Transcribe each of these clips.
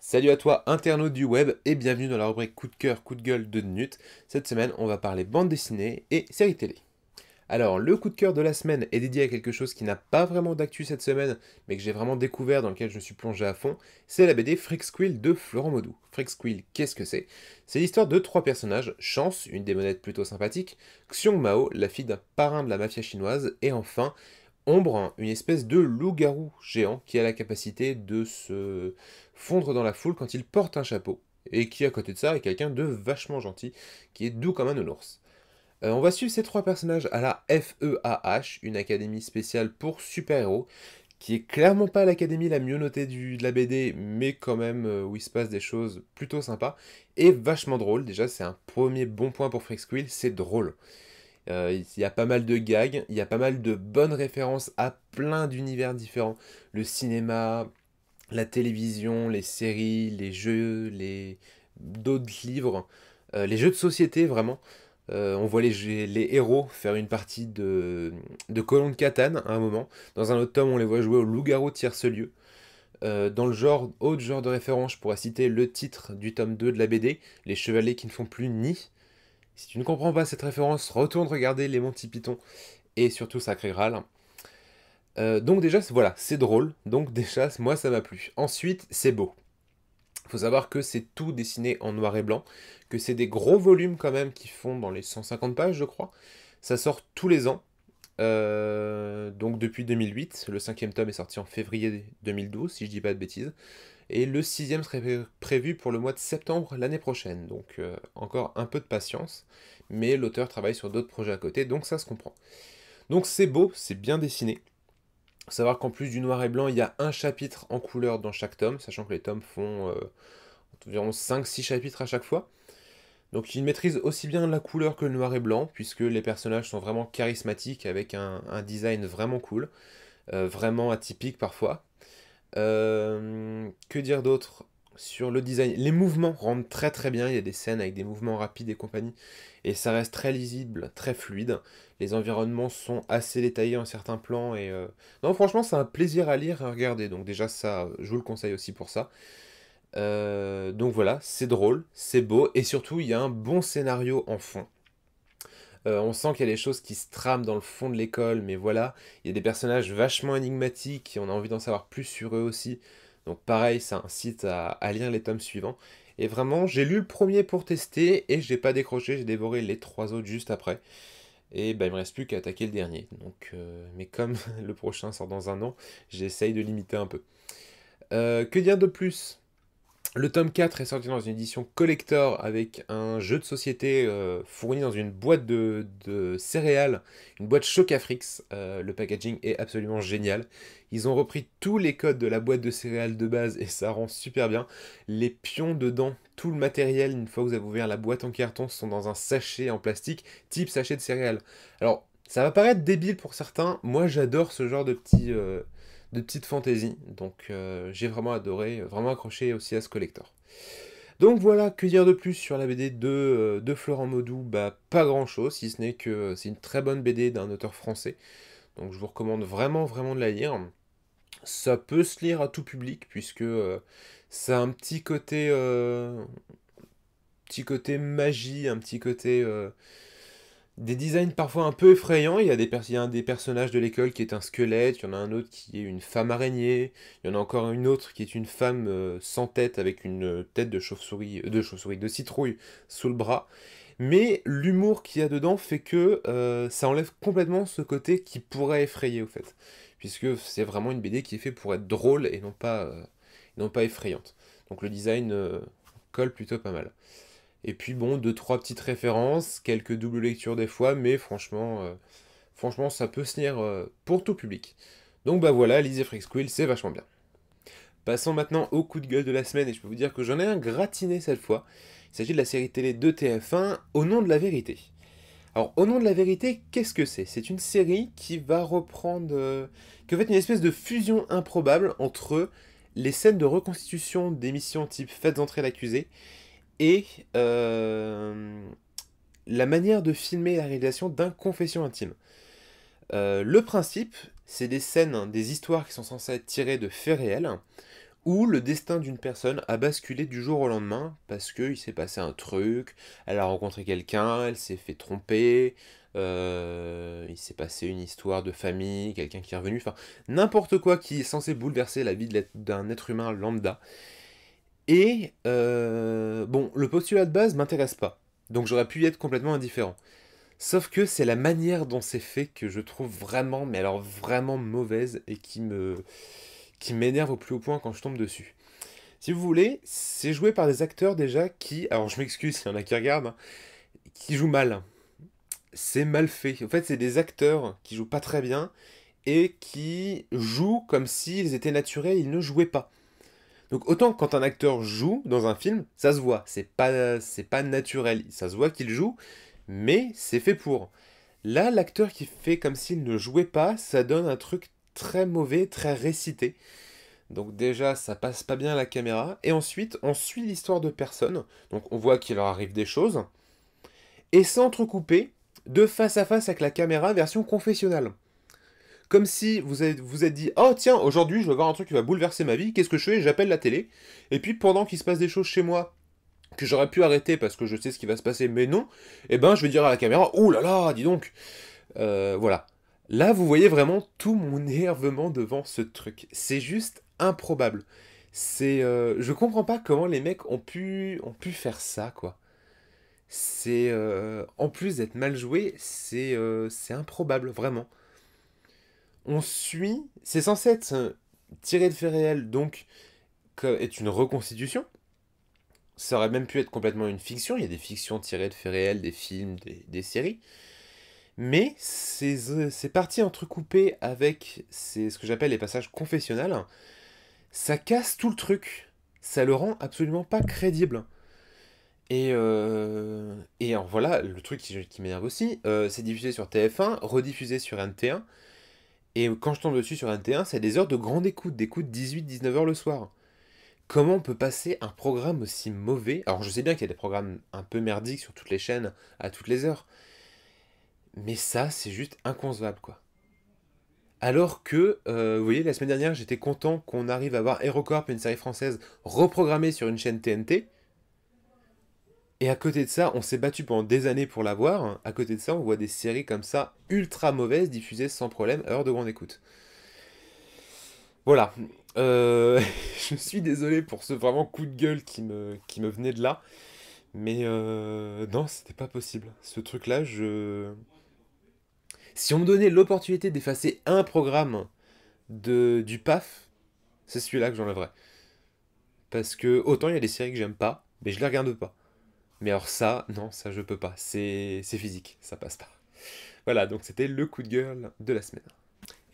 Salut à toi, internaute du web, et bienvenue dans la rubrique coup de cœur, coup de gueule de Nut. Cette semaine, on va parler bande dessinée et séries télé. Alors, le coup de cœur de la semaine est dédié à quelque chose qui n'a pas vraiment d'actu cette semaine, mais que j'ai vraiment découvert, dans lequel je me suis plongé à fond, c'est la BD Freak de Florent Maudou. Freak qu'est-ce que c'est? C'est l'histoire de trois personnages, Chance, une démonette plutôt sympathique, Xiong Mao, la fille d'un parrain de la mafia chinoise, et enfin, Ombre, une espèce de loup-garou géant qui a la capacité de se fondre dans la foule quand il porte un chapeau, et qui à côté de ça est quelqu'un de vachement gentil, qui est doux comme un nounours. On va suivre ces trois personnages à la FEAH, une académie spéciale pour super-héros, qui est clairement pas l'académie la mieux notée de la BD, mais quand même où il se passe des choses plutôt sympas, et vachement drôle. Déjà, c'est un premier bon point pour Freak c'est drôle. Il y a pas mal de gags, il y a pas mal de bonnes références à plein d'univers différents. Le cinéma, la télévision, les séries, les jeux, d'autres livres, les jeux de société vraiment. On voit les héros faire une partie de Colon de Catane à un moment. Dans un autre tome, on les voit jouer au loup-garou de tierce-lieu. Dans le genre, autre genre de référence, je pourrais citer le titre du tome 2 de la BD, Les Chevaliers qui ne font plus ni. Si tu ne comprends pas cette référence, retourne regarder les Monty Python et surtout Sacré Graal. Donc déjà, voilà, c'est drôle, donc déjà, moi ça m'a plu. Ensuite, c'est beau. Il faut savoir que c'est tout dessiné en noir et blanc, que c'est des gros volumes quand même qui font dans les 150 pages, je crois. Ça sort tous les ans, donc depuis 2008. Le cinquième tome est sorti en février 2012, si je dis pas de bêtises. Et le sixième serait prévu pour le mois de septembre l'année prochaine. Donc encore un peu de patience, mais l'auteur travaille sur d'autres projets à côté, donc ça se comprend. Donc c'est beau, c'est bien dessiné. Faut savoir qu'en plus du noir et blanc, il y a un chapitre en couleur dans chaque tome, sachant que les tomes font environ 5-6 chapitres à chaque fois. Donc il maîtrise aussi bien la couleur que le noir et blanc, puisque les personnages sont vraiment charismatiques, avec un design vraiment cool, vraiment atypique parfois. Que dire d'autre sur le design? Les mouvements rendent très très bien, il y a des scènes avec des mouvements rapides et compagnie, et ça reste très lisible, très fluide. Les environnements sont assez détaillés en certains plans, et non franchement c'est un plaisir à lire et à regarder, donc déjà ça, je vous le conseille aussi pour ça. Donc voilà, c'est drôle, c'est beau, et surtout il y a un bon scénario en fond. On sent qu'il y a des choses qui se trament dans le fond de l'école, mais voilà, il y a des personnages vachement énigmatiques et on a envie d'en savoir plus sur eux aussi. Donc pareil, ça incite à lire les tomes suivants. Et vraiment, j'ai lu le premier pour tester et j'ai pas décroché, j'ai dévoré les trois autres juste après. Et ben il me reste plus qu'à attaquer le dernier. Donc, mais comme le prochain sort dans un an, j'essaye de limiter un peu. Que dire de plus? Le tome 4 est sorti dans une édition collector avec un jeu de société fourni dans une boîte de céréales, une boîte Chocafrix. Le packaging est absolument génial. Ils ont repris tous les codes de la boîte de céréales de base et ça rend super bien. Les pions dedans, tout le matériel, une fois que vous avez ouvert la boîte en carton, sont dans un sachet en plastique, type sachet de céréales. Alors, ça va paraître débile pour certains, moi j'adore ce genre de petites fantaisies. Donc j'ai vraiment adoré, vraiment accroché aussi à ce collector. Donc voilà, que dire de plus sur la BD de Florent Maudou? Bah pas grand chose, si ce n'est que c'est une très bonne BD d'un auteur français. Donc je vous recommande vraiment vraiment de la lire. Ça peut se lire à tout public puisque ça a un petit côté magie, un petit côté des designs parfois un peu effrayants. Il y a un des personnages de l'école qui est un squelette, il y en a un autre qui est une femme araignée, il y en a encore une autre qui est une femme sans tête avec une tête de citrouille sous le bras. Mais l'humour qu'il y a dedans fait que ça enlève complètement ce côté qui pourrait effrayer au fait. Puisque c'est vraiment une BD qui est faite pour être drôle et non pas effrayante. Donc le design colle plutôt pas mal. Et puis bon, deux, trois petites références, quelques doubles lectures des fois, mais franchement, ça peut se lire pour tout public. Donc bah voilà, lisez Freak Squill, c'est vachement bien. Passons maintenant au coup de gueule de la semaine, et je peux vous dire que j'en ai un gratiné cette fois. Il s'agit de la série télé de TF1, Au nom de la vérité. Alors, Au nom de la vérité, qu'est-ce que c'est? C'est une série qui va reprendre... qui va être une espèce de fusion improbable entre les scènes de reconstitution d'émissions type Faites entrer l'accusé et la manière de filmer la réalisation d'un confession intime. Le principe, c'est des scènes, des histoires qui sont censées être tirées de faits réels, où le destin d'une personne a basculé du jour au lendemain parce qu'il s'est passé un truc, elle a rencontré quelqu'un, elle s'est fait tromper, il s'est passé une histoire de famille, quelqu'un qui est revenu, enfin n'importe quoi qui est censé bouleverser la vie d'un être humain lambda. Et bon, le postulat de base m'intéresse pas, donc j'aurais pu y être complètement indifférent. Sauf que c'est la manière dont c'est fait que je trouve vraiment, mais alors vraiment mauvaise et qui m'énerve au plus haut point quand je tombe dessus. Si vous voulez, c'est joué par des acteurs déjà qui, alors je m'excuse s'il y en a qui regardent, hein, qui jouent mal. C'est mal fait. En fait, c'est des acteurs qui jouent pas très bien et qui jouent comme s'ils étaient naturels, ils ne jouaient pas. Donc autant quand un acteur joue dans un film, ça se voit, c'est pas naturel, ça se voit qu'il joue, mais c'est fait pour. Là, l'acteur qui fait comme s'il ne jouait pas, ça donne un truc très mauvais, très récité. Donc déjà, ça passe pas bien à la caméra. Et ensuite, on suit l'histoire de personnes. Donc on voit qu'il leur arrive des choses. Et s'entrecouper de face à face avec la caméra, version confessionnelle. Comme si vous êtes dit, oh tiens, aujourd'hui je vais voir un truc qui va bouleverser ma vie, qu'est-ce que je fais? J'appelle la télé. Et puis pendant qu'il se passe des choses chez moi, que j'aurais pu arrêter parce que je sais ce qui va se passer, mais non, eh ben je vais dire à la caméra, oh là là, dis donc. Voilà. Là, vous voyez vraiment tout mon énervement devant ce truc. C'est juste improbable. Je comprends pas comment les mecs ont pu faire ça, quoi. En plus d'être mal joué, c'est improbable, vraiment. C'est censé être tiré de faits réels, donc est une reconstitution. Ça aurait même pu être complètement une fiction. Il y a des fictions tirées de faits réels, des films, des séries. Mais ces parties entrecoupées avec ce que j'appelle les passages confessionnels, ça casse tout le truc. Ça le rend absolument pas crédible. Et alors voilà, le truc qui m'énerve aussi, c'est diffusé sur TF1, rediffusé sur NT1. Et quand je tombe dessus sur NT1, c'est des heures de grande écoute, d'écoute 18-19 heures le soir. Comment on peut passer un programme aussi mauvais? Alors je sais bien qu'il y a des programmes un peu merdiques sur toutes les chaînes, à toutes les heures. Mais ça, c'est juste inconcevable, quoi. Alors que, vous voyez, la semaine dernière, j'étais content qu'on arrive à voir HeroCorp, une série française, reprogrammée sur une chaîne TNT. Et à côté de ça, on s'est battu pendant des années pour la voir. À côté de ça, on voit des séries comme ça, ultra mauvaises, diffusées sans problème, à heure de grande écoute. Voilà. Je suis désolé pour ce vraiment coup de gueule qui me venait de là. Mais non, c'était pas possible. Ce truc-là, Si on me donnait l'opportunité d'effacer un programme du PAF, c'est celui-là que j'enlèverais. Parce que autant il y a des séries que j'aime pas, mais je les regarde pas. Mais alors ça, non, ça je peux pas. C'est physique, ça passe pas. Voilà, donc c'était le coup de gueule de la semaine.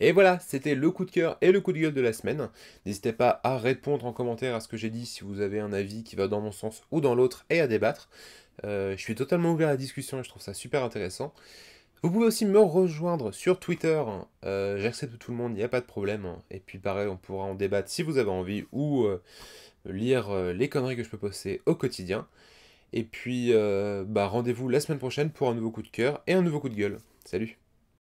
Et voilà, c'était le coup de cœur et le coup de gueule de la semaine. N'hésitez pas à répondre en commentaire à ce que j'ai dit si vous avez un avis qui va dans mon sens ou dans l'autre et à débattre. Je suis totalement ouvert à la discussion et je trouve ça super intéressant. Vous pouvez aussi me rejoindre sur Twitter, j'accepte tout le monde, il n'y a pas de problème. Et puis pareil, on pourra en débattre si vous avez envie ou lire les conneries que je peux poster au quotidien. Et puis rendez-vous la semaine prochaine pour un nouveau coup de cœur et un nouveau coup de gueule. Salut!